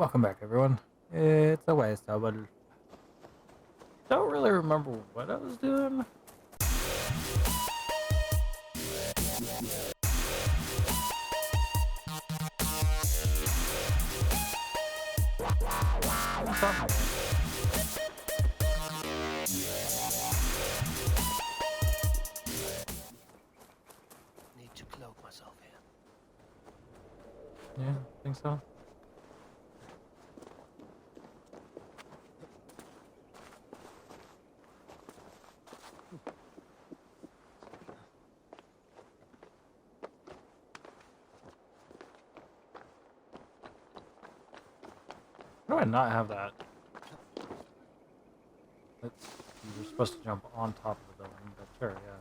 Welcome back, everyone. It's a waste, but don't really remember what I was doing. Need to cloak myself here. Yeah, I think so. How do I not have that? It's, you're supposed to jump on top of the building, but sure, yeah.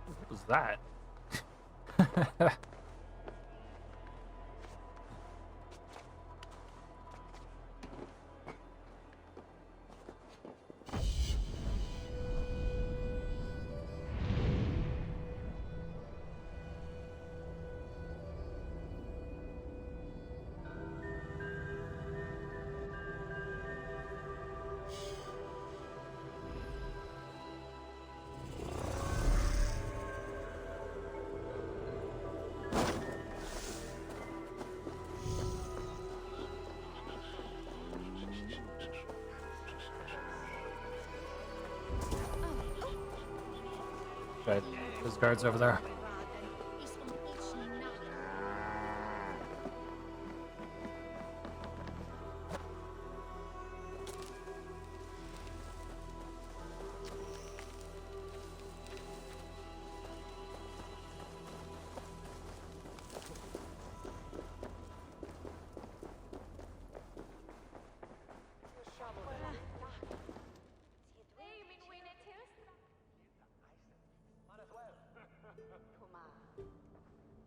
What was that? Right, there's guards over there.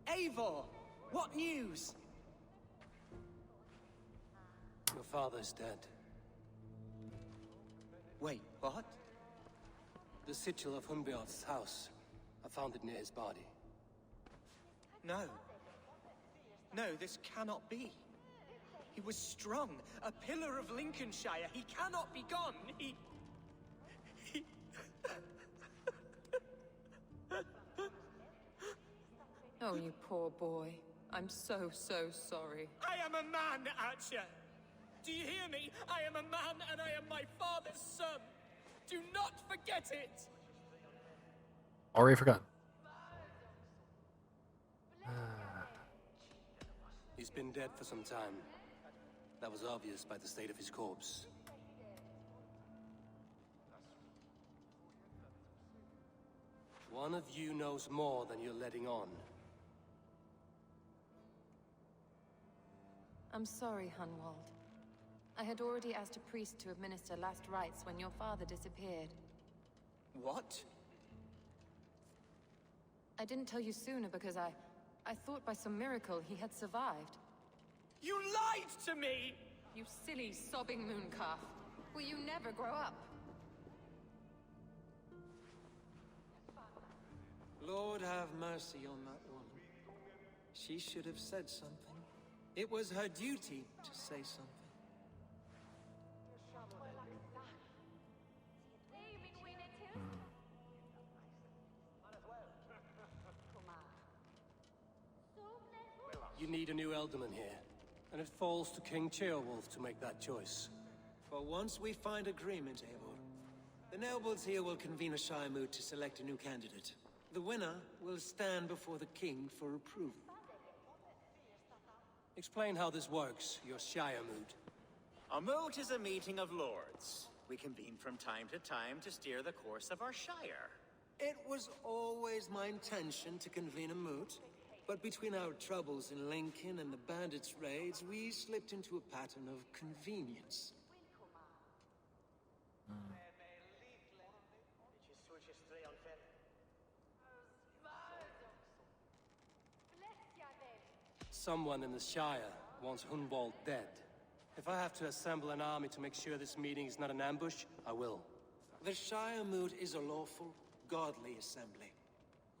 Eivor, what news? Your father's dead. Wait, what? The sigil of Humbjorn's house. I found it near his body. No. No, this cannot be. He was strong, a pillar of Lincolnshire. He cannot be gone. He... Oh, you poor boy. I'm so sorry. I am a man, Archer. Do you hear me? I am a man and I am my father's son. Do not forget it. Already forgot. He's been dead for some time. That was obvious by the state of his corpse. One of you knows more than you're letting on. I'm sorry, Hunwald. I had already asked a priest to administer last rites when your father disappeared. What? I didn't tell you sooner because I thought by some miracle he had survived. You lied to me! You silly, sobbing mooncalf. Will you never grow up? Lord have mercy on that woman. She should have said something. It was her duty to say something. You need a new alderman here, and it falls to King Ceolwulf to make that choice. For once we find agreement, Eivor, the nobles here will convene a Shire moot to select a new candidate. The winner will stand before the king for approval. Explain how this works, your Shire moot. A moot is a meeting of lords. We convene from time to time to steer the course of our shire. It was always my intention to convene a moot, but between our troubles in Lincoln and the bandits' raids, we slipped into a pattern of convenience. Someone in the Shire wants Hunwald dead. If I have to assemble an army to make sure this meeting is not an ambush, I will. The Shire Moot is a lawful, godly assembly.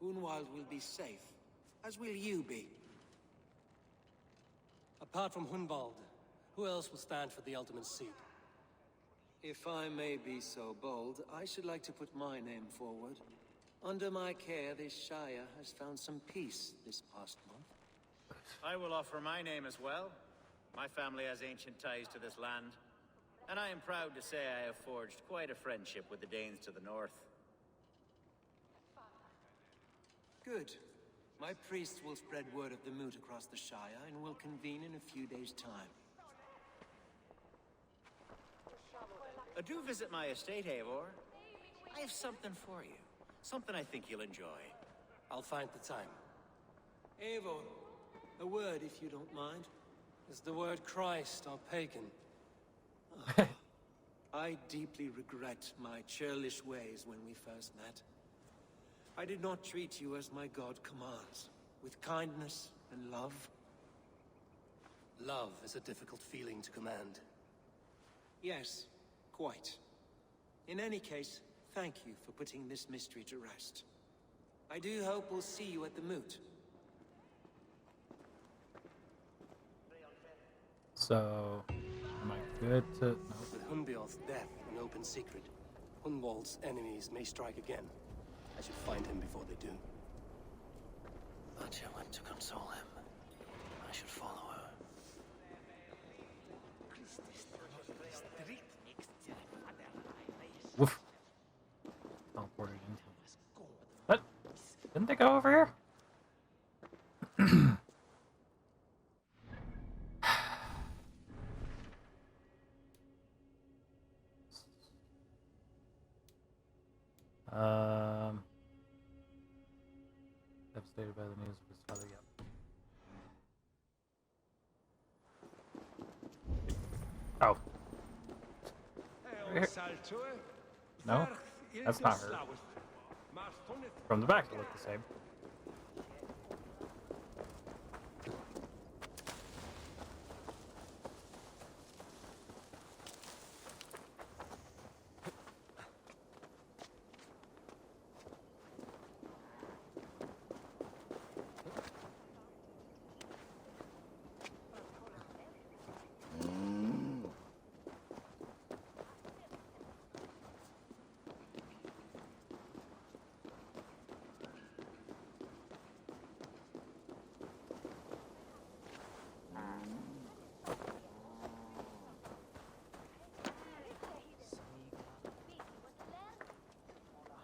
Hunwald will be safe, as will you be. Apart from Hunwald, who else will stand for the ultimate seat? If I may be so bold, I should like to put my name forward. Under my care, this Shire has found some peace this past month. I will offer my name as well. My family has ancient ties to this land, and I am proud to say I have forged quite a friendship with the Danes to the north. Good. My priests will spread word of the moot across the Shire and will convene in a few days' time. Do visit my estate, Eivor. I have something for you. Something I think you'll enjoy. I'll find the time. Eivor, a word if you don't mind. Is the word Christ or pagan? I deeply regret my churlish ways when we first met. I did not treat you as my god commands, with kindness and love. Love is a difficult feeling to command. Yes, quite. In any case, thank you for putting this mystery to rest. I do hope we'll see you at the moot. So, am I good to... No. With Hunbjorn's death an open secret, Hunwald's enemies may strike again. I should find him before they do. Atja went to console him. I should follow her. Woof. Teleported into... What? Didn't they go over here? Devastated by the news of his father. Yep. Oh. Here. No, that's not her. From the back, they look the same.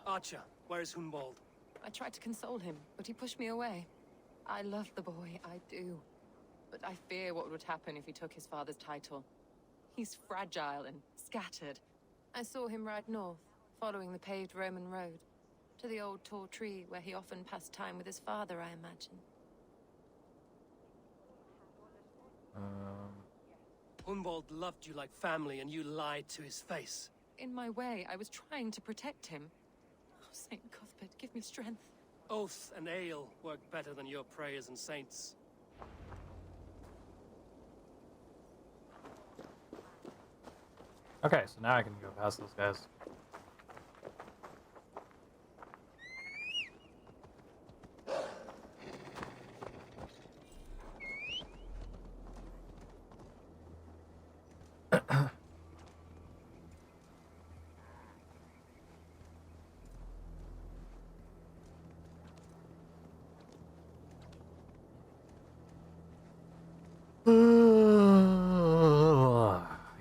Archer, where is Hunwald? I tried to console him, but he pushed me away. I love the boy, I do. But I fear what would happen if he took his father's title. He's fragile and scattered. I saw him ride north, following the paved Roman road, to the old tall tree where he often passed time with his father, I imagine. Hunwald loved you like family, and you lied to his face. In my way, I was trying to protect him. Oh, Saint Cuthbert, give me strength. Oath and ale work better than your prayers and saints. Okay, so now I can go past those guys.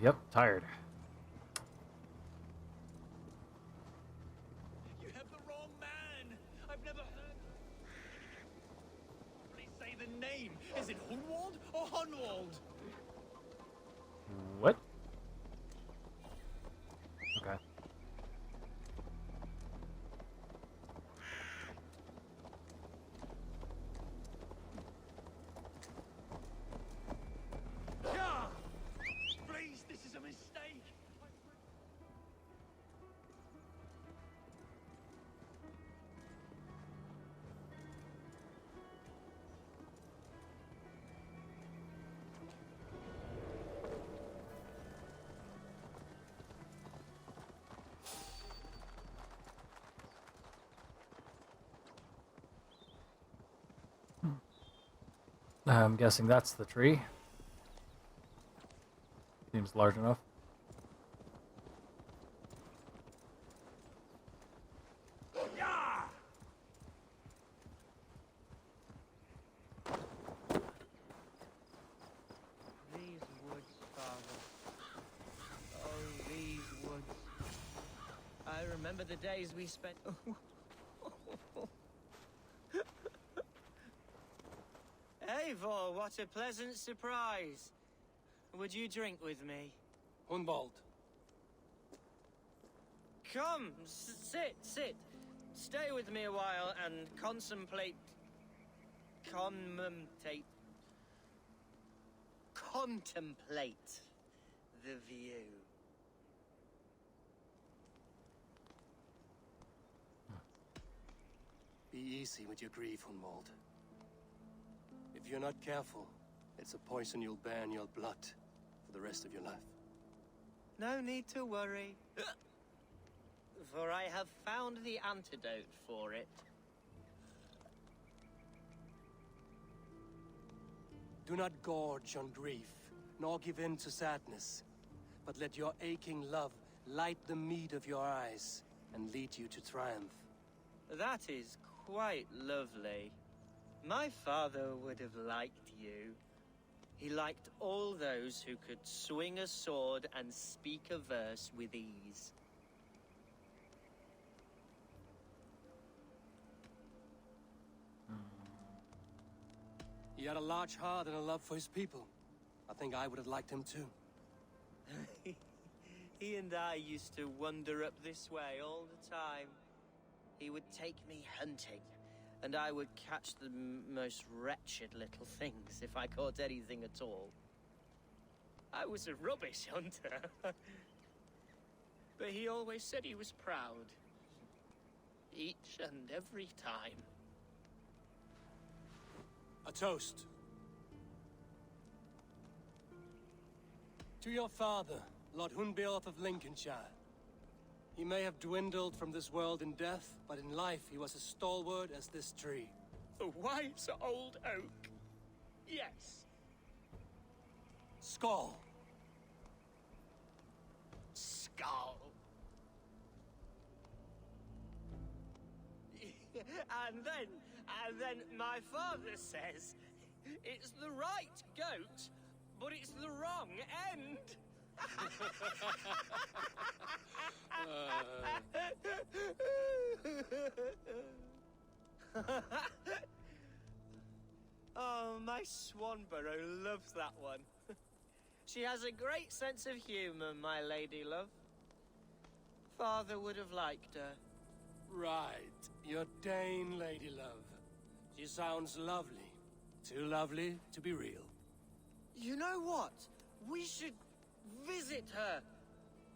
Yep, tired. You have the wrong man. I've never heard. Please say the name. Is it Hunwald or Hunwald? What? Okay. Please, this is a mistake. I'm guessing that's the tree. Seems large enough. These woods, Father. Oh, these woods. I remember the days we spent... Eivor, what a pleasant surprise. Would you drink with me? Hunwald. Come, sit. Stay with me a while and contemplate the view. Be easy with your grief, Hunwald. If you're not careful, it's a poison you'll bear in your blood for the rest of your life. No need to worry, for I have found the antidote for it. Do not gorge on grief, nor give in to sadness, but let your aching love light the mead of your eyes and lead you to triumph. That is quite lovely. My father would have liked you. He liked all those who could swing a sword and speak a verse with ease. He had a large heart and a love for his people. I think I would have liked him too. He and I used to wander up this way all the time. He would take me hunting, and I would catch the most wretched little things if I caught anything at all. I was a rubbish hunter. But he always said he was proud. Each and every time. A toast. To your father, Lord Hunbeorth of Lincolnshire. He may have dwindled from this world in death, but in life he was as stalwart as this tree. The wise old oak. Yes. Skull. Skull. and then my father says, it's the right goat, but it's the wrong end. Oh, my Swanborough loves that one. She has a great sense of humor, my lady love. Father would have liked her. Right, your Dane lady love. She sounds lovely. Too lovely to be real. You know what? We should visit her.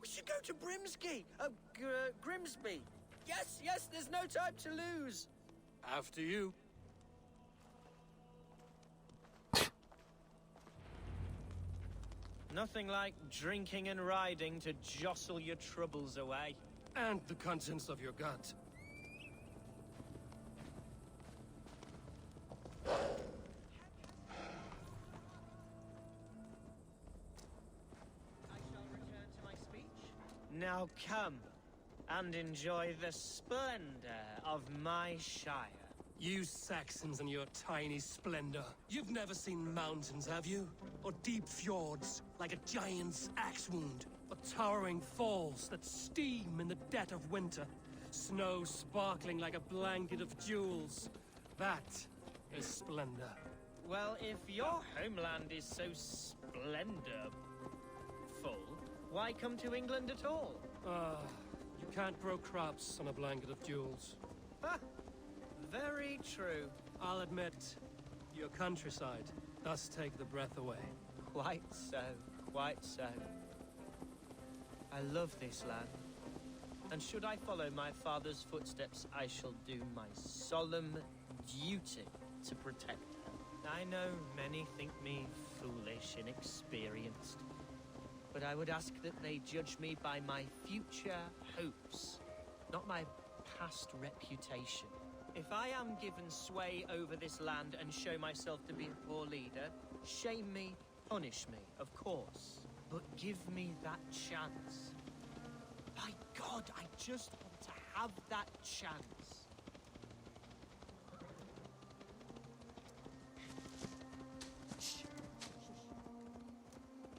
We should go to Grimsby. Yes, there's no time to lose. After you. Nothing like drinking and riding to jostle your troubles away. And the contents of your gut. I shall return to my speech. Now come and enjoy the splendor of my shire. You Saxons and your tiny splendor. You've never seen mountains, have you? Or deep fjords, like a giant's axe wound? Or towering falls that steam in the dead of winter? Snow sparkling like a blanket of jewels? That is splendor. Well, if your homeland is so splendorful, why come to England at all? You can't grow crops on a blanket of jewels. Ah, very true. I'll admit, your countryside does take the breath away. Quite so, quite so. I love this land. And should I follow my father's footsteps, I shall do my solemn duty to protect her. I know many think me foolish, inexperienced. But I would ask that they judge me by my future hopes, not my past reputation. If I am given sway over this land and show myself to be a poor leader, shame me, punish me, of course. But give me that chance. By God, I just want to have that chance.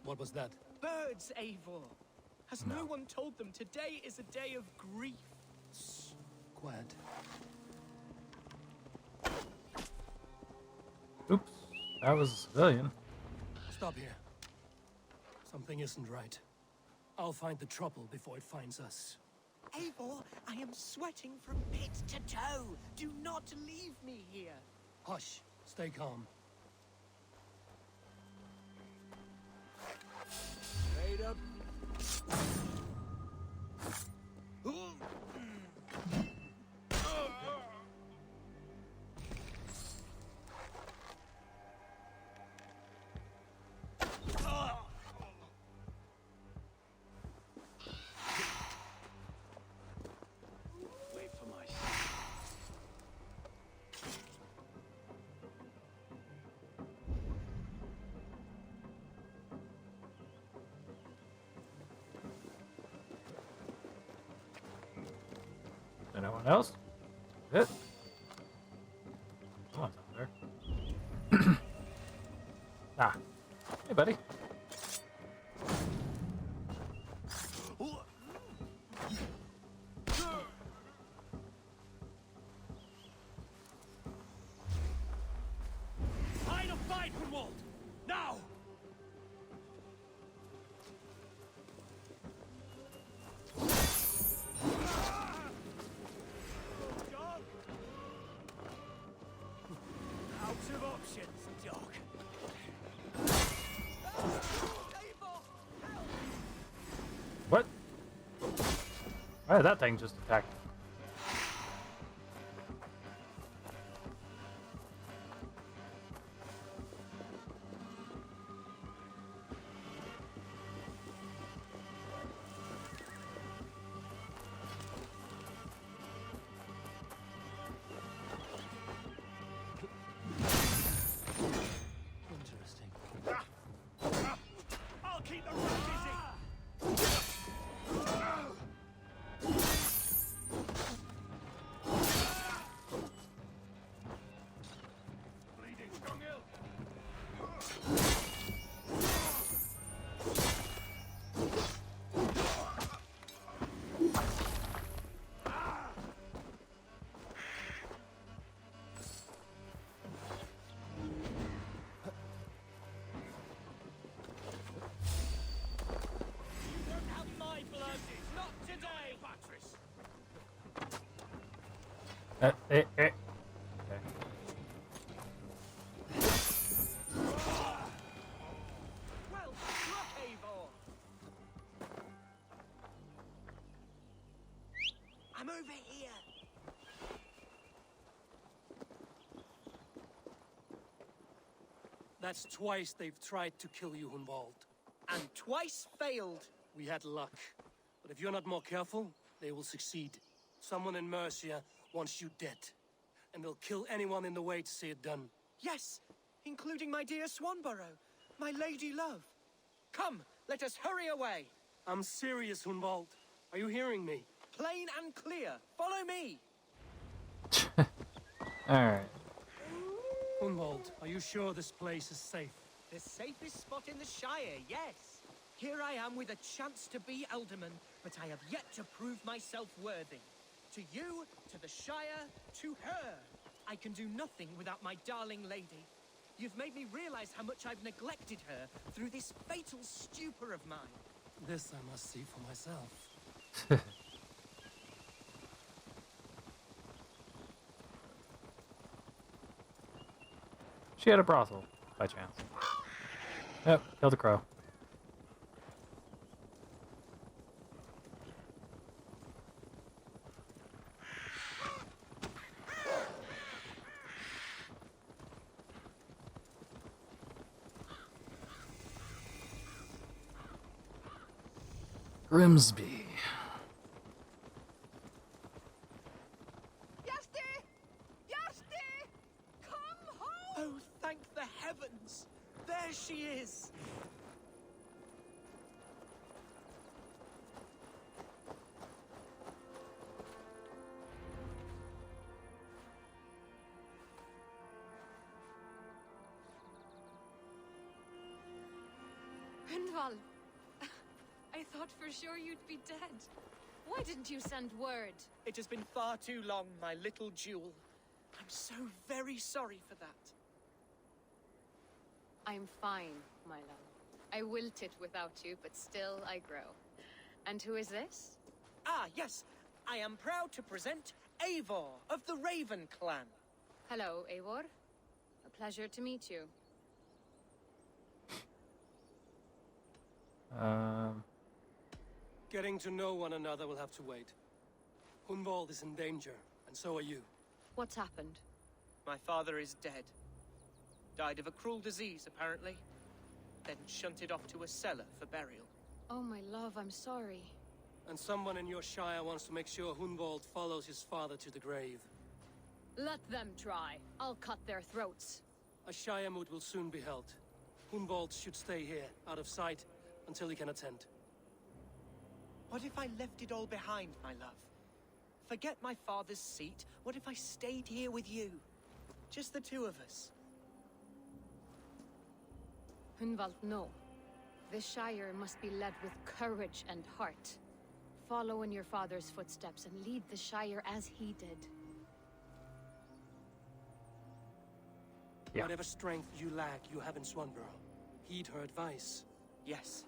What was that? Birds, Eivor. Has no No. one told them today is a day of grief? Quiet. Oops, that was a civilian. Stop here. Something isn't right. I'll find the trouble before it finds us. Eivor, I am sweating from pit to toe. Do not leave me here. Hush. Stay calm. Straight up. Wait for my... Anyone else? It. Someone's out there. Ah. Hey, buddy. Fight a fight, Grunwald! Now! Out of options, dog. What? Why did that thing just attack? Interesting. I'll keep the rat busy. Bleeding dunghill! You don't have my blood. Not today. Okay. Well struck, Eivor. I'm over here. That's twice they've tried to kill you, Grunwald. And twice failed. We had luck. But if you're not more careful, they will succeed. Someone in Mercia wants you dead. And they'll kill anyone in the way to see it done. Yes, including my dear Swanborough, my lady love. Come, let us hurry away. I'm serious, Grunwald. Are you hearing me? Plain and clear. Follow me. Alright. Grunwald, are you sure this place is safe? The safest spot in the Shire, yes. Here I am with a chance to be Alderman, but I have yet to prove myself worthy. To you, to the Shire, to her. I can do nothing without my darling lady. You've made me realize how much I've neglected her through this fatal stupor of mine. This I must see for myself. She had a brothel, by chance. Yep, killed a crow. Grimsby. Yasti! There she is! Rinval, I thought for sure you'd be dead. Why didn't you send word? It has been far too long, my little jewel. I'm so very sorry for that. I'm fine, my love. I wilted without you, but still I grow. And who is this? Ah, yes. I am proud to present Eivor of the Raven clan. Hello, Eivor. A pleasure to meet you. Getting to know one another will have to wait. Hunwald is in danger, and so are you. What's happened? My father is dead. Died of a cruel disease, apparently. Then shunted off to a cellar for burial. Oh, my love, I'm sorry. And someone in your shire wants to make sure Hunwald follows his father to the grave. Let them try. I'll cut their throats. A shire moot will soon be held. Hunwald should stay here, out of sight, until he can attend. What if I left it all behind, my love? Forget my father's seat. What if I stayed here with you? Just the two of us. Hunwald, no. This Shire must be led with courage and heart. Follow in your father's footsteps and lead the Shire as he did. Yeah. Whatever strength you lack, you have in Swanborough. Heed her advice. Yes.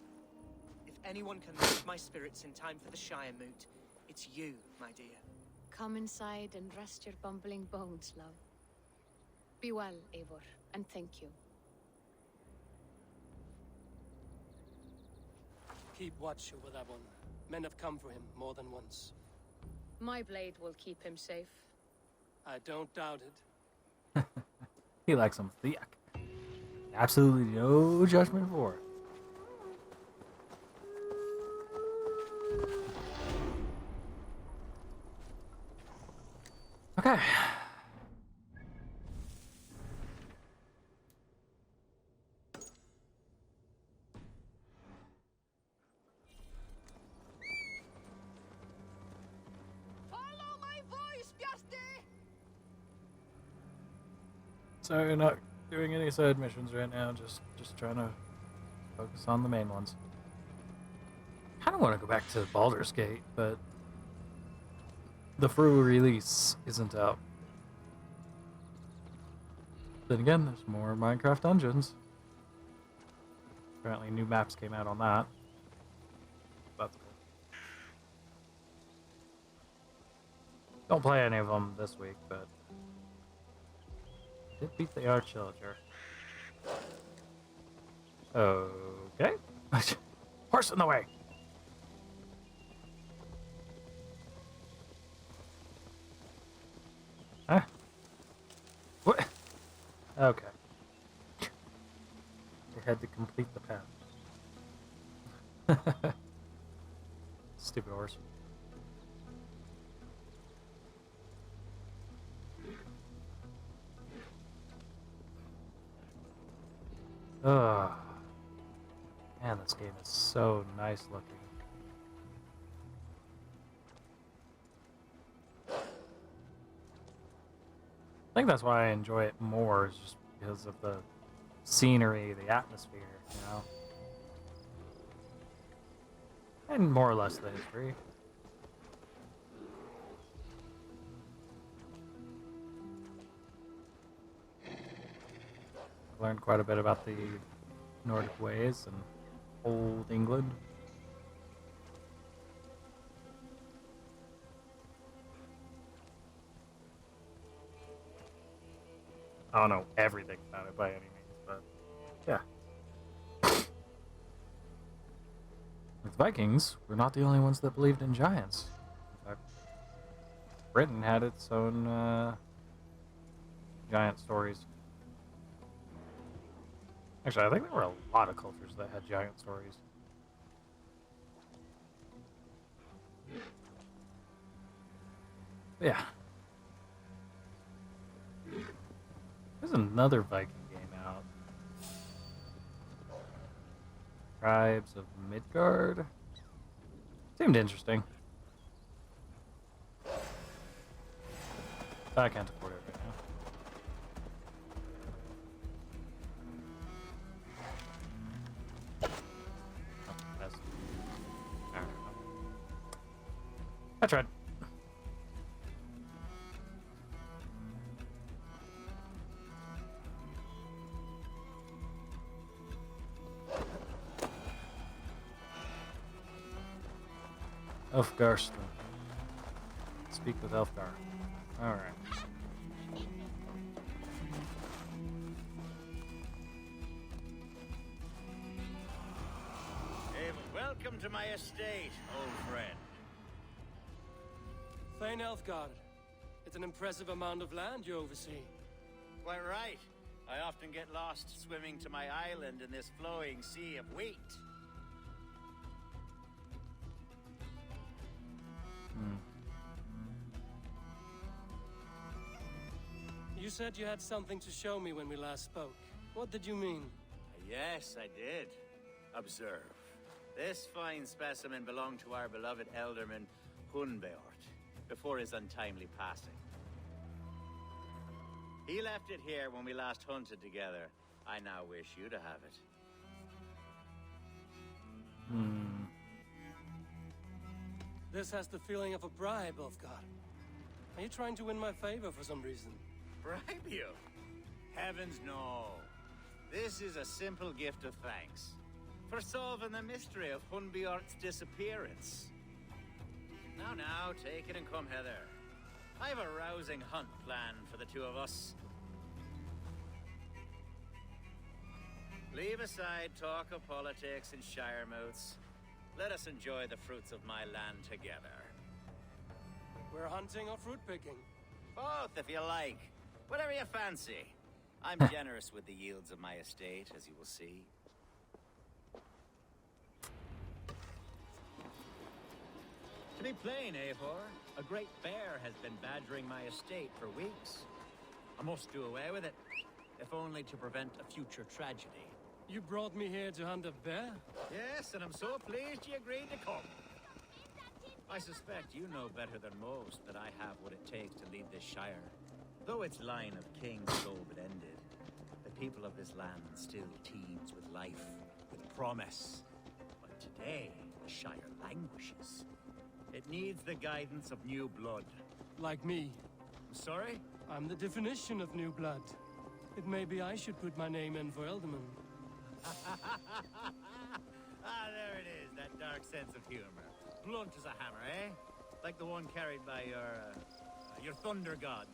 If anyone can lift my spirits in time for the Shire moot, it's you, my dear. Come inside and rest your bumbling bones, love. Be well, Eivor, and thank you. Keep watch over that one. Men have come for him more than once. My blade will keep him safe. I don't doubt it. He likes some thick. Absolutely no judgment for it. Okay. Follow my voice, Bjarti! Sorry, not doing any side missions right now. Just trying to focus on the main ones. Kind of want to go back to Baldur's Gate, but the full release isn't out. Then again, there's more Minecraft Dungeons. Apparently, new maps came out on that. That's cool. Don't play any of them this week, but did beat the Arch-Villager. Okay. Horse in the way. Huh? What? Okay. They had to complete the path. Stupid horse. Ugh. Man, this game is so nice looking. I think that's why I enjoy it more, is just because of the scenery, the atmosphere, you know? And more or less the history. I've learned quite a bit about the Nordic ways and old England. I don't know everything about it by any means, but yeah. With Vikings, we're not the only ones that believed in giants. In fact, Britain had its own giant stories. Actually, I think there were a lot of cultures that had giant stories. Yeah. There's another Viking game out. tribes of Midgard. Seemed interesting. I can't afford it right now. Oh, that's... I don't know. I tried. Elfgar. Speak with Elfgar. Alright. Hey, welcome to my estate, old friend. Thane Elfgard. It's an impressive amount of land you oversee. Quite right. I often get lost swimming to my island in this flowing sea of wheat. You said you had something to show me when we last spoke. What did you mean? Yes, I did. Observe. This fine specimen belonged to our beloved elderman, Hunbeort, before his untimely passing. He left it here when we last hunted together. I now wish you to have it. This has the feeling of a bribe, Ulfgar. Are you trying to win my favor for some reason? Bribe you? Heavens no. This is a simple gift of thanks for solving the mystery of Hunbeort's disappearance. Now, take it and come hither. I have a rousing hunt planned for the two of us. Leave aside talk of politics and shire moats. Let us enjoy the fruits of my land together. We're hunting or fruit picking? Both, if you like. Whatever you fancy. I'm generous with the yields of my estate, as you will see. To be plain, Eivor, a great bear has been badgering my estate for weeks. I must do away with it, if only to prevent a future tragedy. You brought me here to hunt a bear? Yes, and I'm so pleased you agreed to come. I suspect you know better than most that I have what it takes to lead this shire. Though its line of kings is open-ended, the people of this land still teems with life, with promise. But today, the shire languishes. It needs the guidance of new blood. Like me. I'm sorry? I'm the definition of new blood. It may be I should put my name in for Elderman. There it is, that dark sense of humor. Blunt as a hammer, eh? Like the one carried by your thunder god.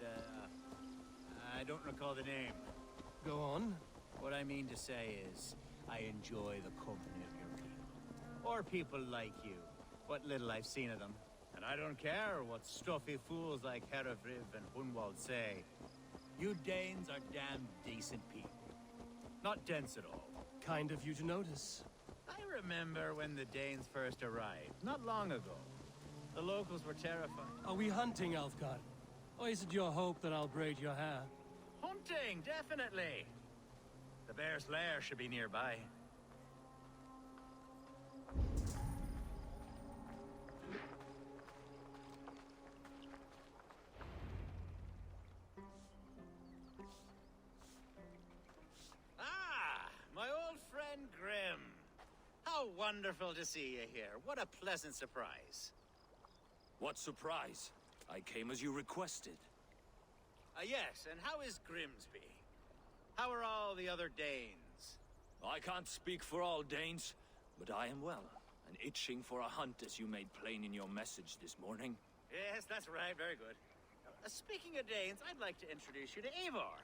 I don't recall the name. Go on. What I mean to say is, I enjoy the company of your people. Or people like you. What little I've seen of them. And I don't care what stuffy fools like Herefriv and Hunwald say. You Danes are damn decent people. Not dense at all. Kind of you to notice. I remember when the Danes first arrived, not long ago. The locals were terrified. Are we hunting, Elfgar? Or is it your hope that I'll braid your hair? Hunting, definitely. The bear's lair should be nearby. My old friend Grim. How wonderful to see you here. What a pleasant surprise. What surprise? I came as you requested. Yes, and how is Grimsby? How are all the other Danes? I can't speak for all Danes, but I am well, and itching for a hunt as you made plain in your message this morning. Yes, that's right. Very good. Speaking of Danes, I'd like to introduce you to Eivor.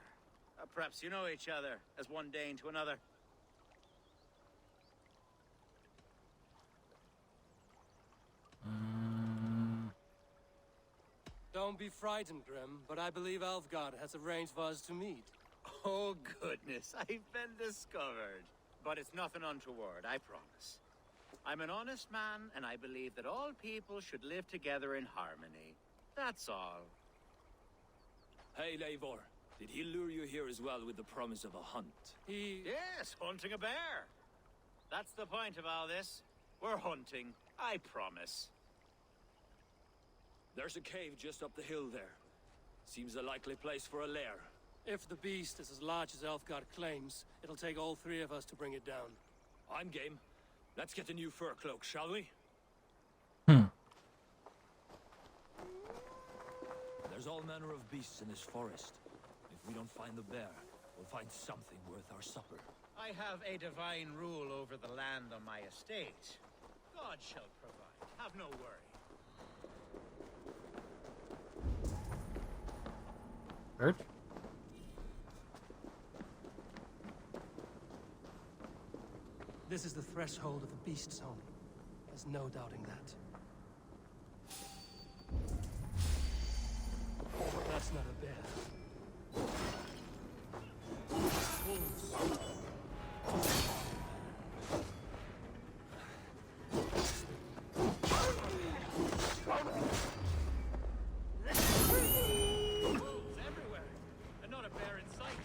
Perhaps you know each other, as one Dane to another. Don't be frightened, Grim, but I believe Elfgar has arranged for us to meet. Oh, goodness, I've been discovered. But it's nothing untoward, I promise. I'm an honest man, and I believe that all people should live together in harmony. That's all. Hey, Eivor, did he lure you here as well with the promise of a hunt? He... Yes, hunting a bear. That's the point of all this. We're hunting, I promise. There's a cave just up the hill there. Seems a likely place for a lair. If the beast is as large as Elfgard claims, it'll take all three of us to bring it down. I'm game. Let's get a new fur cloak, shall we? There's all manner of beasts in this forest. If we don't find the bear, we'll find something worth our supper. I have a divine rule over the land on my estate. God shall provide. Have no worry. Birch? This is the threshold of the beast's home. There's no doubting that. That's not a bear. Wolves. Wolves everywhere, and not a bear in sight.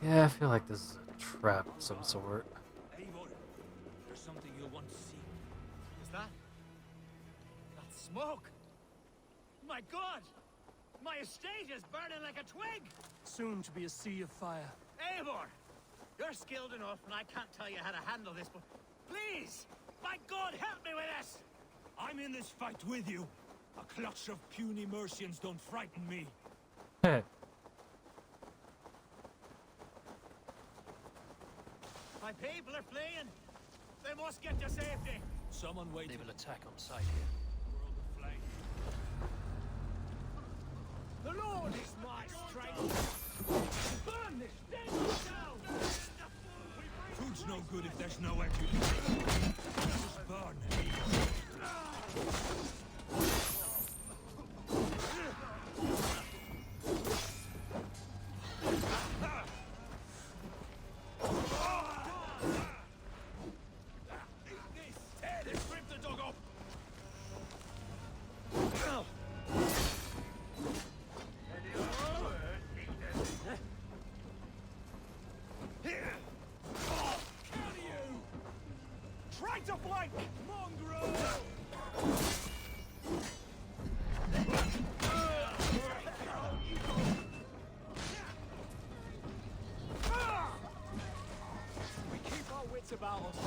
Yeah, I feel like this is a trap of some sort. Eivor, there's something you'll want to see. Is that smoke? My God! My estate is burning like a twig! Soon to be a sea of fire. Eivor! You're skilled enough, and I can't tell you how to handle this, but please! My God, help me with this! I'm in this fight with you. A clutch of puny Mercians don't frighten me. Heh. My people are fleeing! They must get to safety! Someone wait. They will attack on sight here. World of flame. The Lord is my strength! Burn this thing down! Food's no good if there's nowhere to eat. Just burn. Try to flank! Mongrel! We keep our wits about us.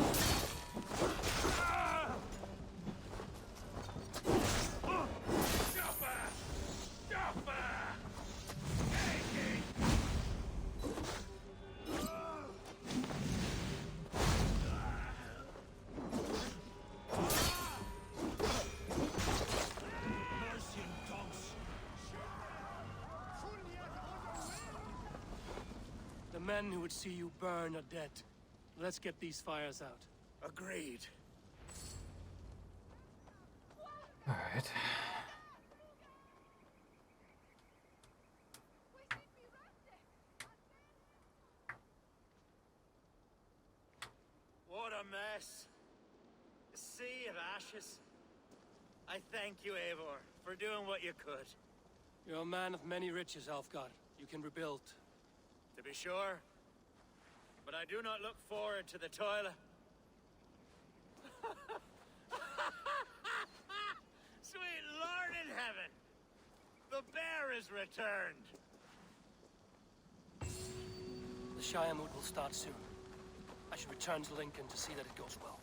Mercian dogs. The men who would see you burn are dead. Let's get these fires out. Agreed. Alright. What a mess. A sea of ashes. I thank you, Eivor, for doing what you could. You're a man of many riches, Alfgard. You can rebuild. To be sure. But I do not look forward to the toil. Sweet Lord in heaven! The bear is returned! The Shire moot will start soon. I should return to Lincoln to see that it goes well.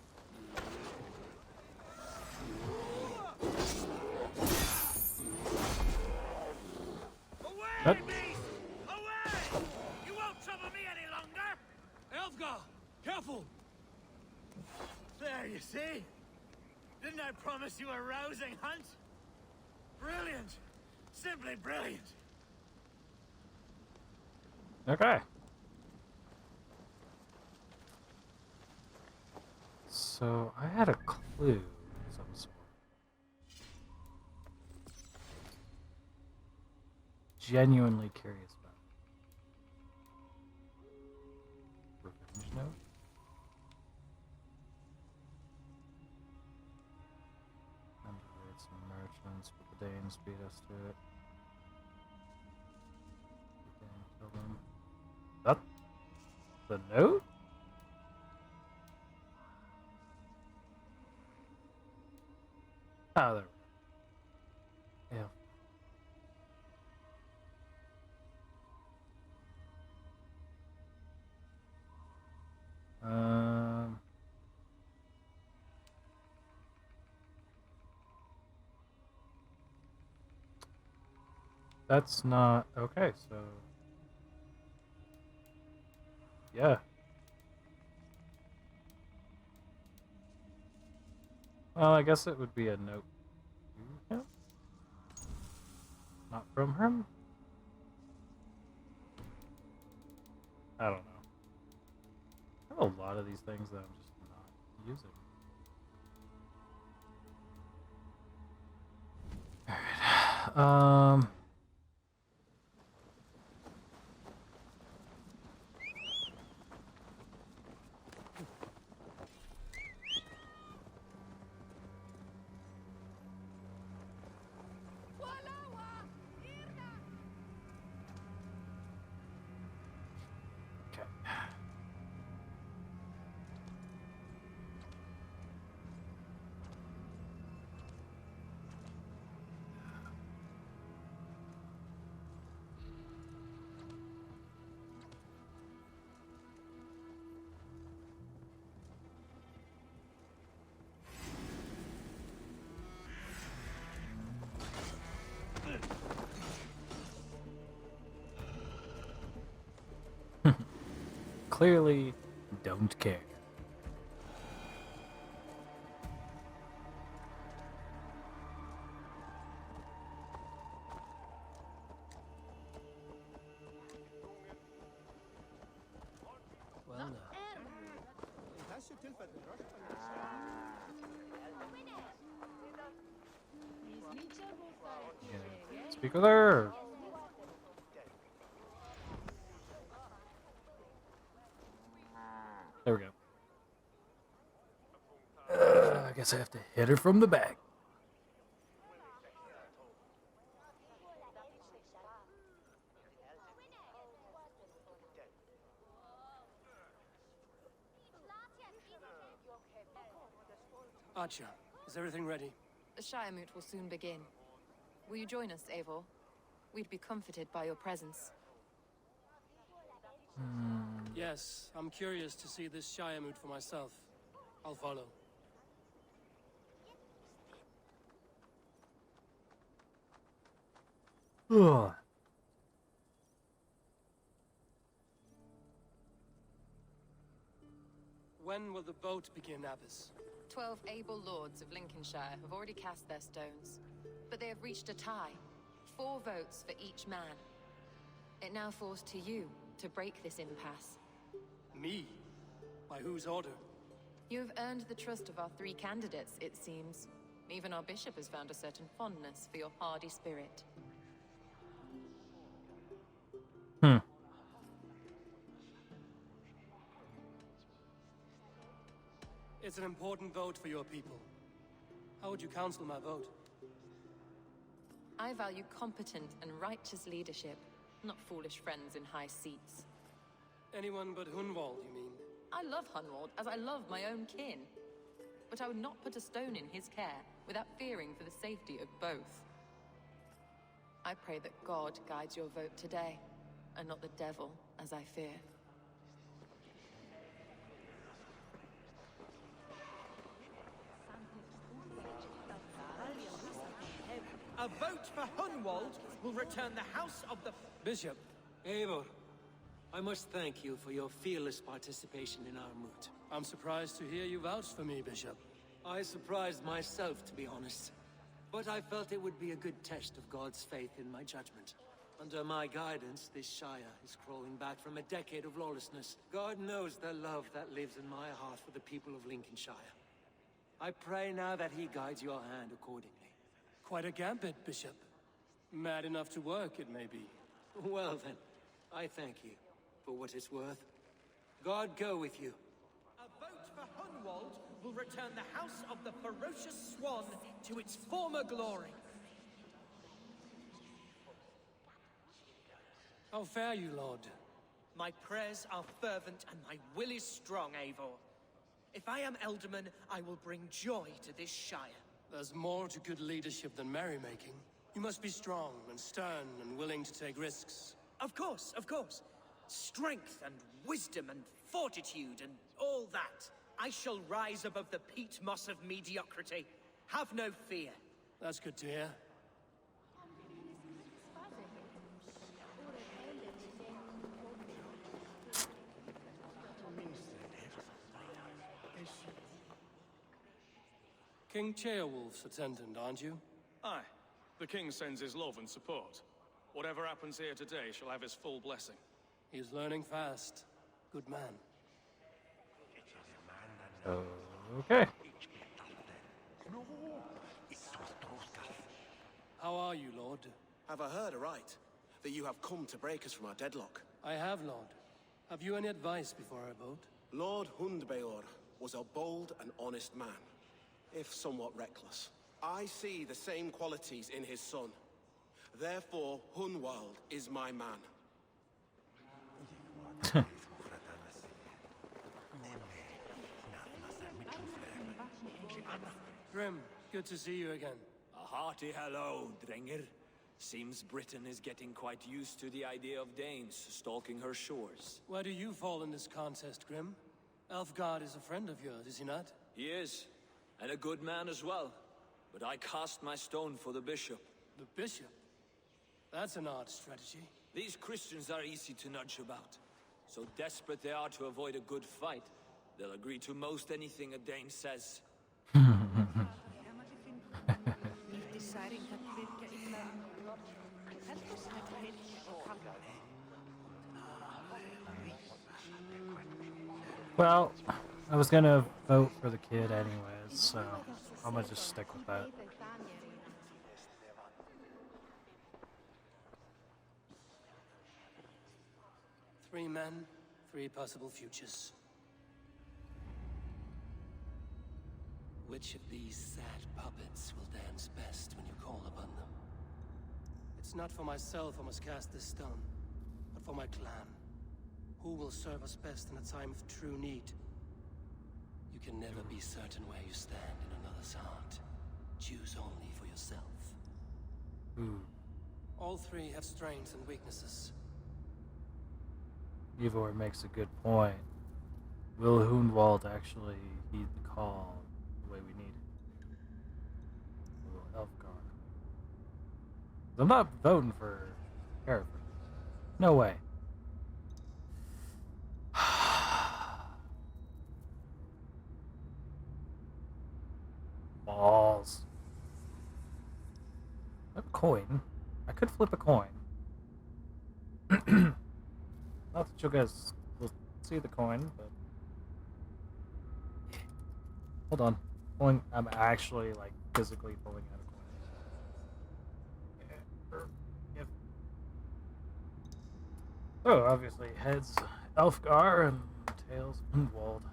Away, What? beast! Away! You won't trouble me any longer! Elfgar! Careful! There, you see? Didn't I promise you a rousing hunt? Brilliant! Simply brilliant! Okay. so I had a clue of some sort. Genuinely curious about it. Revenge note? Underrated some merchants, but the Danes beat us to it. The Danes killed them. That the note? Oh, there we go. Yeah. That's not okay, so yeah. Well, I guess it would be a note to him, not from him. I don't know. I have a lot of these things that I'm just not using. Alright. Okay. Clearly don't care. Well, now. Yeah. Speak with her. There we go. I guess I have to hit her from the back. Archer, is everything ready? The Shire Moot will soon begin. Will you join us, Eivor? We'd be comforted by your presence. Yes, I'm curious to see this Shire Moot for myself. I'll follow. Ugh. When will the vote begin, Abbess? 12 able lords of Lincolnshire have already cast their stones, but they have reached a tie. 4 votes for each man. It now falls to you to break this impasse. Me? By whose order? You have earned the trust of our 3 candidates, it seems. Even our bishop has found a certain fondness for your hardy spirit. It's an important vote for your people. How would you counsel my vote? I value competent and righteous leadership, not foolish friends in high seats. Anyone but Hunwald, you mean? I love Hunwald as I love my own kin. But I would not put a stone in his care without fearing for the safety of both. I pray that God guides your vote today, and not the devil, as I fear. A vote for Hunwald will return the House of the... Bishop, Eivor, I must thank you for your fearless participation in our moot. I'm surprised to hear you vouch for me, Bishop. I surprised myself, to be honest. But I felt it would be a good test of God's faith in my judgment. Under my guidance, this Shire is crawling back from a decade of lawlessness. God knows the love that lives in my heart for the people of Lincolnshire. I pray now that he guides your hand accordingly. Quite a gambit, Bishop. Mad enough to work, it may be. Well then, I thank you for what it's worth. God go with you. A vote for Hunwald will return the House of the Ferocious Swan to its former glory. How fare you, Lord? My prayers are fervent and my will is strong, Eivor. If I am Elderman, I will bring joy to this Shire. There's more to good leadership than merrymaking. You must be strong and stern and willing to take risks. Of course, of course. Strength and wisdom and fortitude and all that. I shall rise above the peat moss of mediocrity. Have no fear. That's good to hear. King Ceolwulf's attendant, aren't you? Aye. The king sends his love and support. Whatever happens here today shall have his full blessing. He's learning fast. Good man. Okay. How are you, Lord? Have I heard aright? That you have come to break us from our deadlock? I have, Lord. Have you any advice before I vote? Lord Hundbeor was a bold and honest man, if somewhat reckless. I see the same qualities in his son. Therefore, Hunwald is my man. Grim, good to see you again. A hearty hello, Drenger. Seems Britain is getting quite used to the idea of Danes stalking her shores. Where do you fall in this contest, Grim? Elfgard is a friend of yours, is he not? He is, and a good man as well. But I cast my stone for the bishop. The bishop? That's an odd strategy. These Christians are easy to nudge about. So desperate they are to avoid a good fight, they'll agree to most anything a Dane says. Well, I was gonna vote for the kid anyways, so I'm gonna just stick with that. Three men, three possible futures. Which of these sad puppets will dance best when you call upon them? It's not for myself I must cast this stone, but for my clan. Who will serve us best in a time of true need? You can never be certain where you stand in another's heart. Choose only for yourself. All three have strengths and weaknesses. Ivor makes a good point. Will Hunwald actually heed the call the way we need it? Will Elfgar? I'm not voting for Hereford. No way. Balls. A coin? I could flip a coin. Not that you guys will see the coin, but... Hold on. I'm actually, like, physically pulling out a coin. Yep. Oh, obviously, heads Elfgar and tails Hundwald.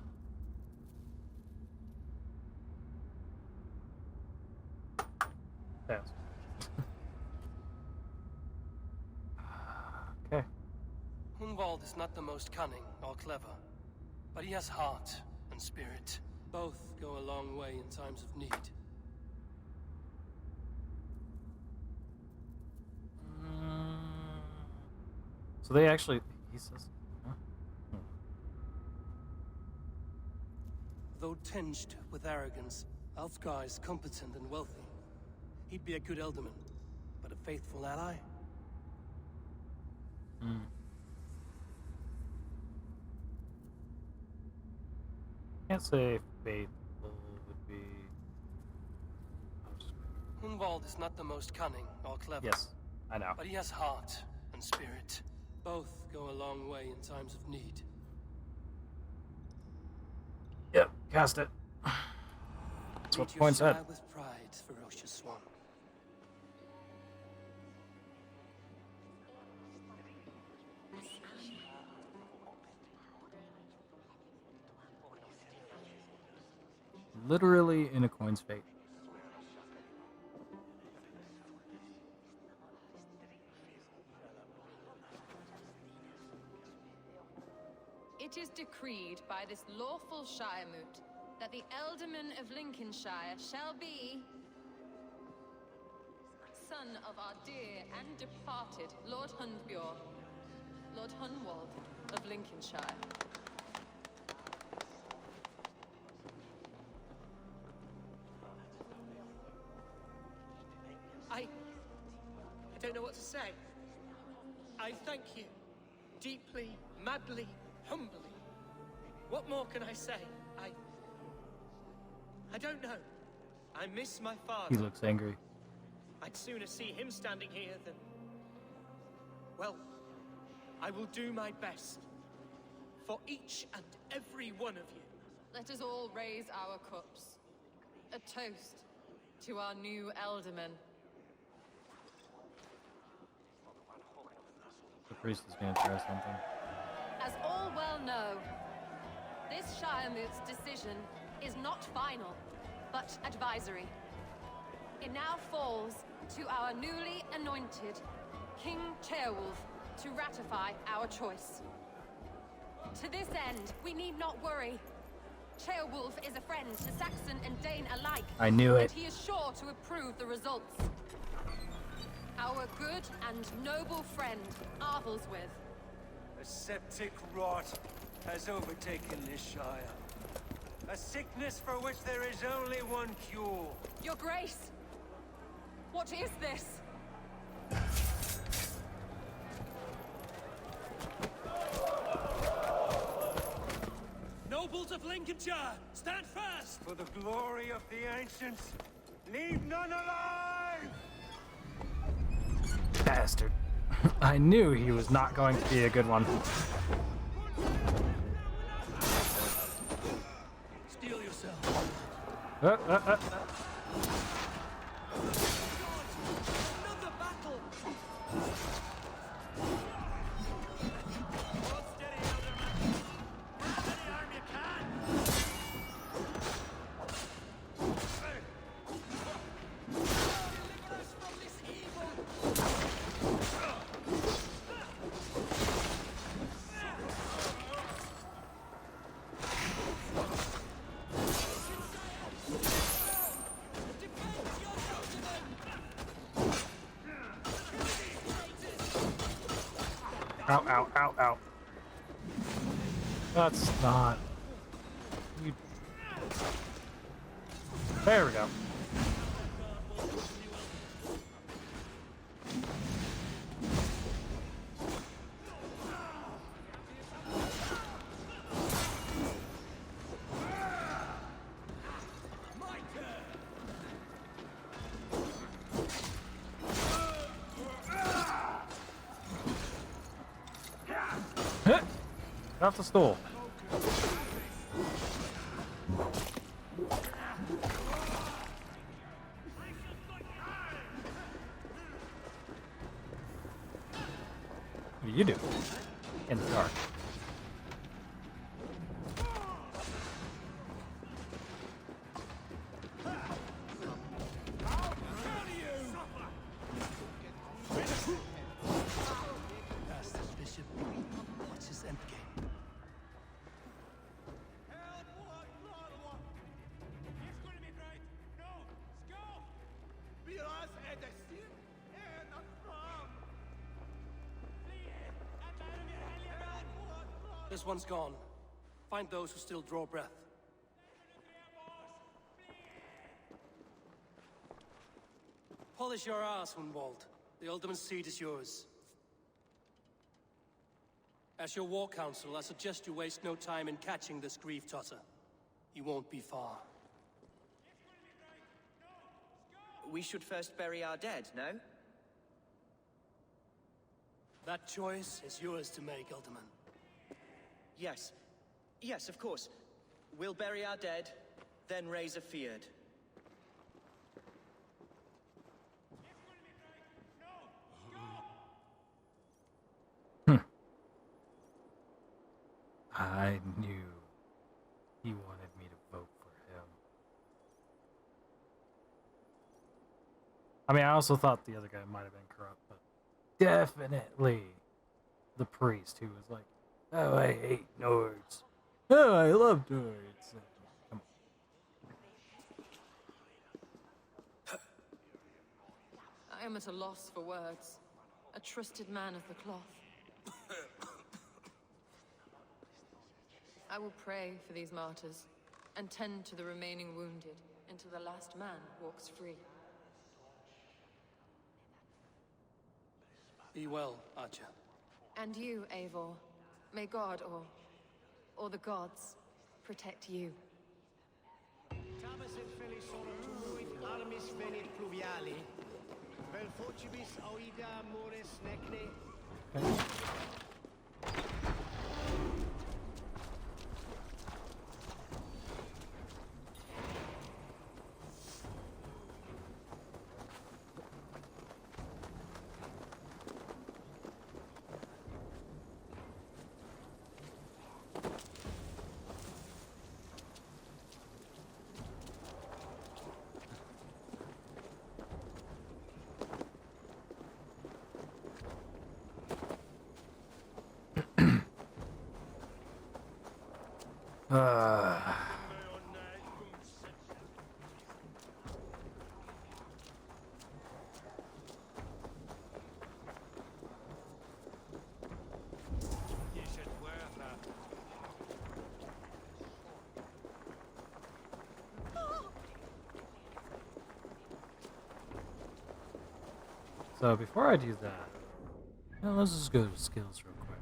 Tails. Okay. Hunwald is not the most cunning or clever, but he has heart and spirit. Both go a long way in times of need. So they actually, he says, huh? Though tinged with arrogance, Alfgar is competent and wealthy. He'd be a good Elderman, but a faithful ally? Can't say faithful would be... Hunwald is not the most cunning or clever. Yes, I know. But he has heart and spirit. Both go a long way in times of need. Yep, cast it. That's what Lead the your point said. shire with pride, ferocious swan. Literally in a coin's fate. It is decreed by this lawful shire moot that the Ealdorman of Lincolnshire shall be son of our dear and departed Lord Hundbjorn, Lord Hunwald of Lincolnshire. I don't know what to say. I thank you. Deeply, madly, humbly. What more can I say? I don't know. I miss my father. He looks angry. I'd sooner see him standing here than... Well, I will do my best. For each and every one of you. Let us all raise our cups. A toast to our new Ealdorman. The priest is going to try something. As all well know, this Shiremoot's decision is not final, but advisory. It now falls to our newly anointed King Ceolwulf to ratify our choice. To this end, we need not worry. Ceolwulf is a friend to Saxon and Dane alike. I knew it. And he is sure to approve the results. Our good and noble friend, Arthelswith. A septic rot has overtaken this shire. A sickness for which there is only one cure. Your Grace! What is this? Nobles of Lincolnshire, stand fast! For the glory of the ancients, leave none alive! Bastard. I knew he was not going to be a good one. Steel yourself. Another battle! Hold steady, Elderman. Grab any arm you can. Deliver us from this evil! Ow, ow, ow, ow. That's not... You... There we go. Off the stool. What do you do? In the dark. Bastards, Bishop. What's his endgame? This one's gone. Find those who still draw breath. Polish your ass, Hunwald. The Alderman's seat is yours. As your war council, I suggest you waste no time in catching this grief totter. He won't be far. We should first bury our dead, no? That choice is yours to make, Alderman. Yes. Yes, of course. We'll bury our dead, then raise a feard. I knew he wanted me to vote for him. I mean, I also thought the other guy might have been corrupt, but definitely the priest who was like, "Oh, I hate Nords. Oh, I love Nords." Come on. I am at a loss for words. A trusted man of the cloth. I will pray for these martyrs and tend to the remaining wounded until the last man walks free. Be well, Archer. And you, Eivor. May God or the gods protect you. Tabas et felisorotuit armis venit pluviali, vel focibis auida mores necne. So before I do that, let's just go to skills real quick.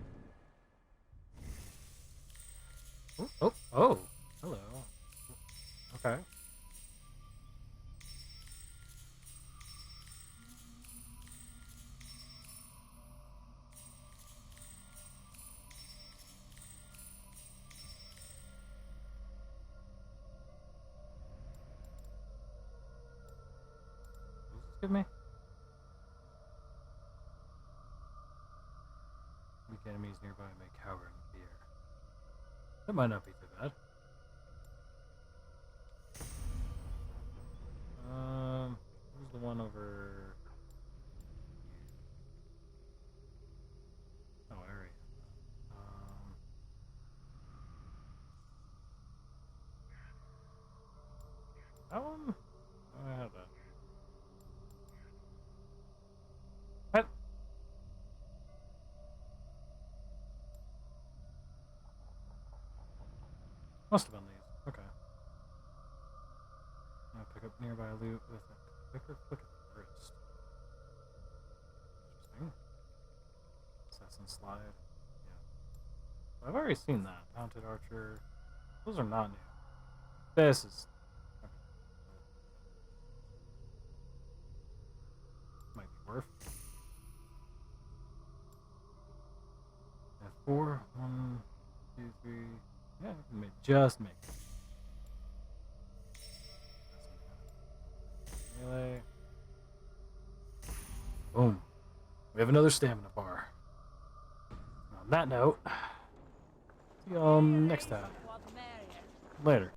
Oh, hello. Okay. What does this give me? Weak enemies nearby may cower in fear. That might not be too bad. Who's the one over? Oh, area. That one? Oh, I have that. What? Must have been these. Okay. I'll pick up nearby loot with a quicker click of the wrist. Interesting. Assassin slide. Yeah. I've already seen that. Mounted archer. Those are not new. This is. Okay. Might be worth. F4. 1, 2, 3. Yeah, I can just make it. Melee. Boom. We have another stamina bar. On that note, see you all next time. Later.